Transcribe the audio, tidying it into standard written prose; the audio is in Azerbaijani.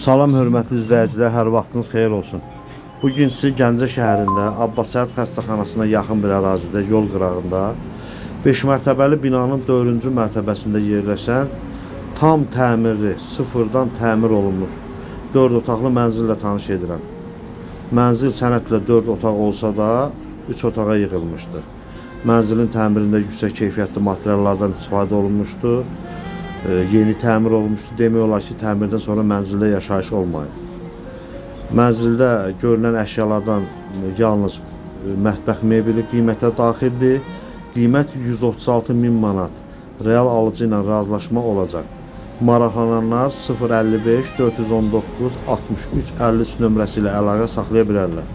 Salam hörmətli izləyicilər, hər vaxtınız xeyir olsun. Bugün sizi Gəncə şəhərində Abbasiyat xəstəxanasına yaxın bir ərazidə yol qırağında 5 mərtəbəli binanın 4-cü mərtəbəsində yerləşən tam təmirli, sıfırdan təmir olunmuş 4 otaqlı mənzillə tanış edirəm. Mənzil sənədlə 4 otaq olsa da 3 otağa yığılmışdı. Mənzilin təmirində yüksək keyfiyyətli materiallardan istifadə olunmuşdu. Yeni təmir olmuşdu. Demək olar ki, təmirdən sonra mənzildə yaşayış olmayıb. Mənzildə görülən əşyalardan yalnız mətbəx mebeli qiymətə daxildir. Qiymət 136.000 manat. Real alıcı ilə razılaşma olacaq. Maraqlananlar 055 419 63 53 nömrəsi ilə əlaqə saxlaya bilərlər.